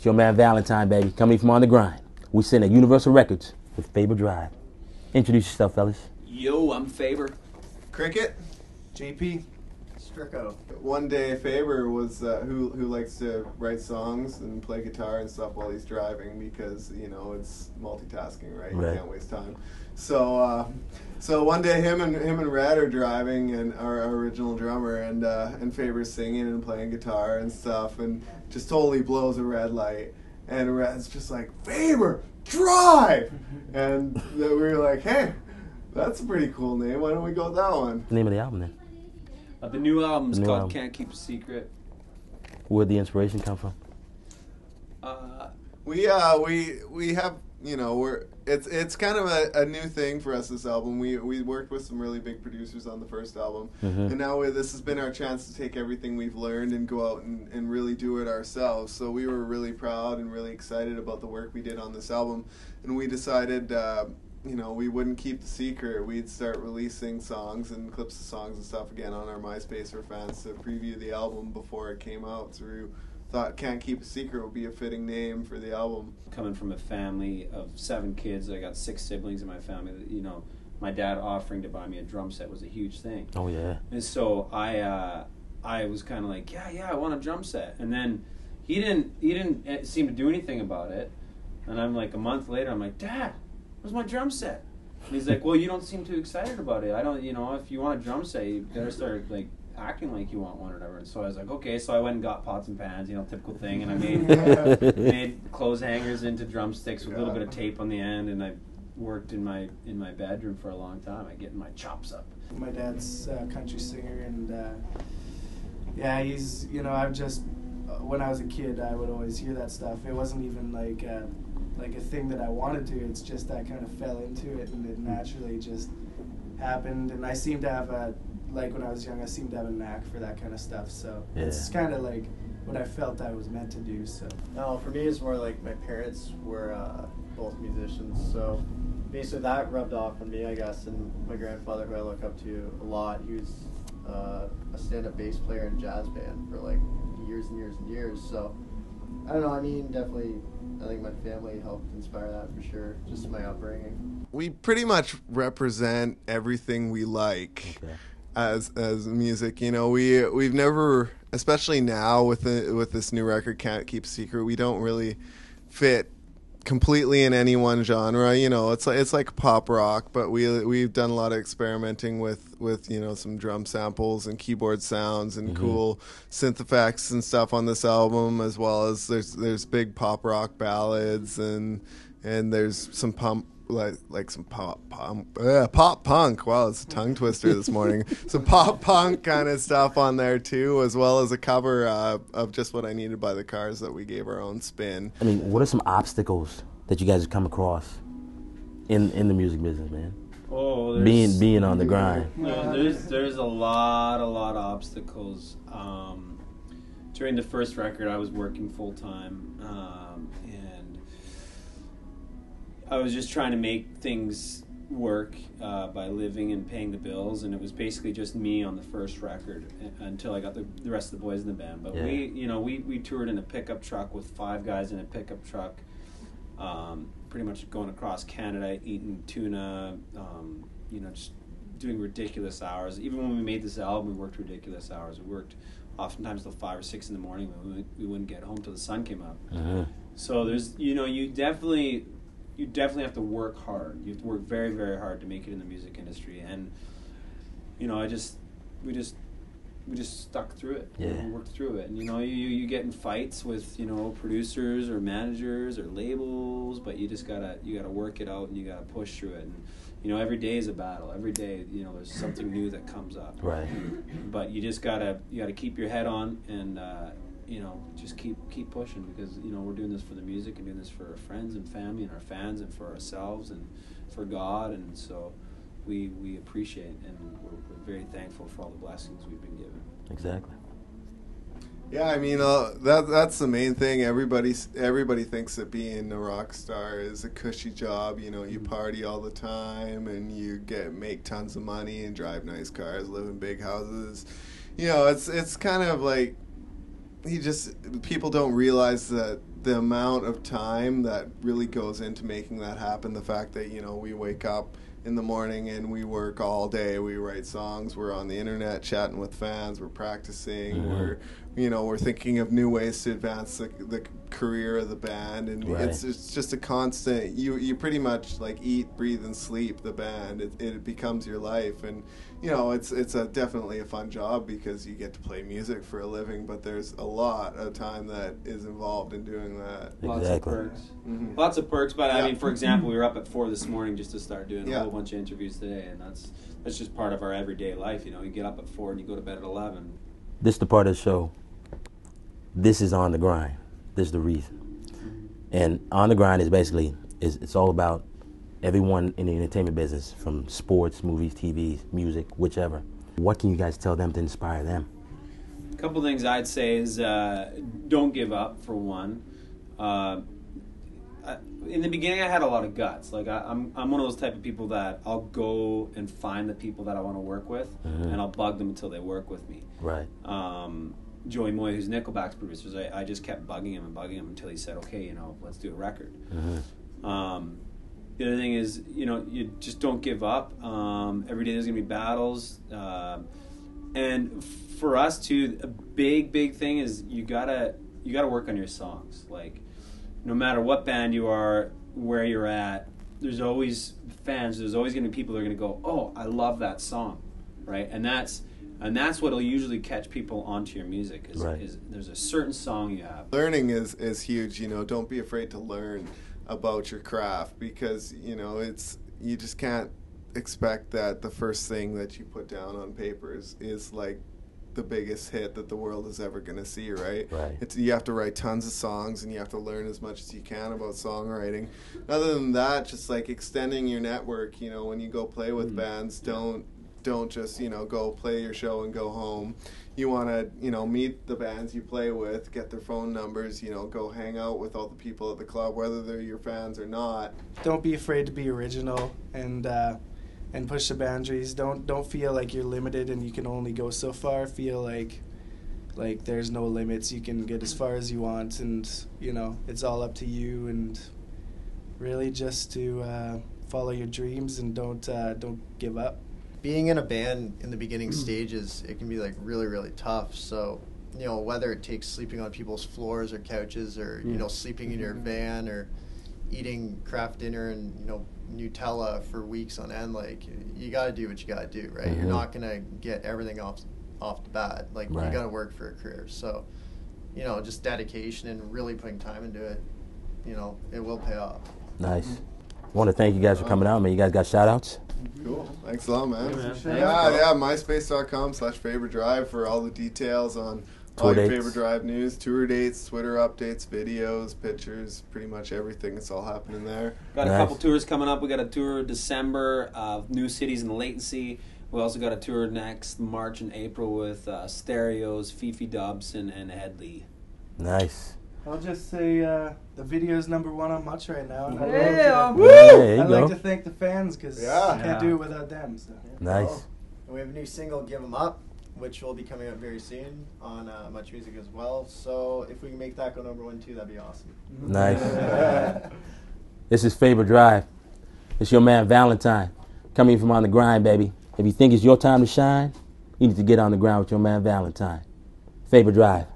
It's your man Valentine, baby, coming from On The Grind. We sitting at Universal Records with Faber Drive. Introduce yourself, fellas. Yo, I'm Faber. Cricket. JP. Stricko. One day Faber was who likes to write songs and play guitar and stuff while he's driving because, you know, it's multitasking, right? You can't waste time. So one day him and Red are driving, and our original drummer, and Faber's singing and playing guitar and stuff, and just totally blows a red light, and Red's just like, Faber, drive! And then we were like, hey, that's a pretty cool name. Why don't we go with that one? The name of the album then? The new album's called Can't Keep a Secret. Where'd the inspiration come from? We have, you know, it's kind of a new thing for us, this album. We worked with some really big producers on the first album, and now this has been our chance to take everything we've learned and go out and really do it ourselves. So we were really proud and really excited about the work we did on this album, and we decided you know, we wouldn't keep the secret. We'd start releasing songs and clips of songs and stuff again on our MySpace for fans to preview the album before it came out. So we thought Can't Keep a Secret would be a fitting name for the album. Coming from a family of 7 kids, I got 6 siblings in my family. You know, my dad offering to buy me a drum set was a huge thing. Oh yeah. And so I was kind of like, yeah, I want a drum set. And then he didn't seem to do anything about it. And I'm like, a month later, I'm like, Dad, where's my drum set? And he's like, well, you don't seem too excited about it. I don't, you know, if you want a drum set, you better start like acting like you want one or whatever. And so I was like, okay. So I went and got pots and pans, you know, typical thing. And I made clothes hangers into drumsticks with a little bit of tape on the end. And I worked in my bedroom for a long time. I getting my chops up. My dad's a country singer, and yeah, he's, you know, I've just, when I was a kid, I would always hear that stuff. It wasn't even like a thing that I wanted to. It's just I kind of fell into it, and it naturally just happened. And I seem to have like when I was young, I seemed to have a knack for that kind of stuff. So it's kind of like what I felt I was meant to do. So no, for me, it's more like my parents were both musicians, so basically that rubbed off on me, I guess. And my grandfather, who I look up to a lot, he was a stand-up bass player in a jazz band for like years and years and years. So I don't know, I mean, definitely, I think my family helped inspire that for sure, just my upbringing. We pretty much represent everything we like as music. You know, we've never, especially now with this new record, Can't Keep a Secret, we don't really fit completely in any one genre. You know, it's like pop rock, but we've done a lot of experimenting with you know, some drum samples and keyboard sounds and cool synth effects and stuff on this album, as well as there's big pop rock ballads and there's some like some pop punk. Wow, it's a tongue twister this morning. Some pop punk kind of stuff on there too, as well as a cover of Just What I Needed by the Cars that we gave our own spin. I mean, what are some obstacles that you guys have come across in the music business, man? Oh, being on the grind. There's a lot of obstacles. During the first record, I was working full time, and I was just trying to make things work by living and paying the bills, and it was basically just me on the first record until I got the rest of the boys in the band. But we toured in a pickup truck with 5 guys in a pickup truck, pretty much going across Canada, eating tuna, you know, just doing ridiculous hours. Even when we made this album, we worked ridiculous hours. We worked oftentimes till 5 or 6 in the morning. We wouldn't get home till the sun came up. So there's, you know, you definitely have to work hard. You have to work very, very hard to make it in the music industry. And, you know, we just stuck through it. Yeah. We worked through it. And, you know, you get in fights with, you know, producers or managers or labels, but you gotta work it out, and you gotta push through it. And, you know, every day is a battle. Every day, you know, there's something new that comes up. Right. But you gotta keep your head on, and you know, just keep pushing, because, you know, we're doing this for the music and doing this for our friends and family and our fans and for ourselves and for God, and so we appreciate, and we're very thankful for all the blessings we've been given. Exactly. Yeah, I mean, that's the main thing. Everybody thinks that being a rock star is a cushy job. You know, you party all the time and you make tons of money and drive nice cars, live in big houses. You know, it's kind of like people don't realize that the amount of time that really goes into making that happen. The fact that, you know, we wake up in the morning and we work all day. We write songs. We're on the internet chatting with fans. We're practicing. We're thinking of new ways to advance the career of the band, and it's just a constant. You pretty much like eat, breathe, and sleep the band. It becomes your life, and you know it's definitely a fun job because you get to play music for a living. But there's a lot of time that is involved in doing that. Lots of perks. Lots of perks. But I mean, for example, we were up at 4 this morning just to start doing a whole bunch of interviews today, and that's just part of our everyday life. You know, you get up at 4 and you go to bed at 11. This is the part of the show. This is On the Grind. This is the reason. And On the Grind is basically, it's all about everyone in the entertainment business, from sports, movies, TV, music, whichever. What can you guys tell them to inspire them? A couple things I'd say is don't give up, for one. In the beginning, I had a lot of guts. Like I'm one of those type of people that I'll go and find the people that I want to work with, and I'll bug them until they work with me. Right. Joey Moy, who's Nickelback's producers, I just kept bugging him until he said, okay, you know, let's do a record. The other thing is, you know, you just don't give up. Every day there's going to be battles. And for us, too, a big thing is you gotta work on your songs. Like, no matter what band you are, where you're at, there's always fans, there's always going to be people that are going to go, oh, I love that song, right? And that's what'll usually catch people onto your music is there's a certain song you have. Learning is huge. You know, don't be afraid to learn about your craft, because you know you just can't expect that the first thing that you put down on paper is like the biggest hit that the world is ever going to see, right? You have to write tons of songs, and you have to learn as much as you can about songwriting. Other than that, just like extending your network. You know, when you go play with bands, don't just, you know, go play your show and go home. You want to, you know, meet the bands you play with, get their phone numbers, you know, go hang out with all the people at the club, whether they're your fans or not. Don't be afraid to be original and push the boundaries. Don't feel like you're limited and you can only go so far. Feel like there's no limits. You can get as far as you want, and you know, it's all up to you. And really, just to follow your dreams and don't give up. Being in a band in the beginning stages, it can be like really tough. So, you know, whether it takes sleeping on people's floors or couches, or you know, sleeping in your van, or eating craft dinner and, you know, Nutella for weeks on end, like, you got to do what you got to do, right? You're not going to get everything off the bat. Like, you got to work for a career. So, you know, just dedication and really putting time into it, you know, it will pay off. Nice. I want to thank you guys for coming out, man. You guys got shout-outs? Cool. Thanks a lot, man. Yeah, MySpace.com/Faber Drive for all the details on all your Faber Drive news, tour dates, Twitter updates, videos, pictures, pretty much everything. It's all happening there. Got a couple tours coming up. We got a tour December of new cities in the Latency. We also got a tour next March and April with Stereos, Fifi Dobson, and Hedley. Nice. I'll just say the video is #1 on Much right now. And I'd like to thank the fans, because I can't do it without them. So. Nice. Cool. We have a new single, Give 'Em Up, which will be coming out very soon on Much Music as well. So if we can make that go #1 too, that'd be awesome. Nice. This is Faber Drive. It's your man Valentine, coming from On the Grind, baby. If you think it's your time to shine, you need to get on the ground with your man Valentine. Faber Drive.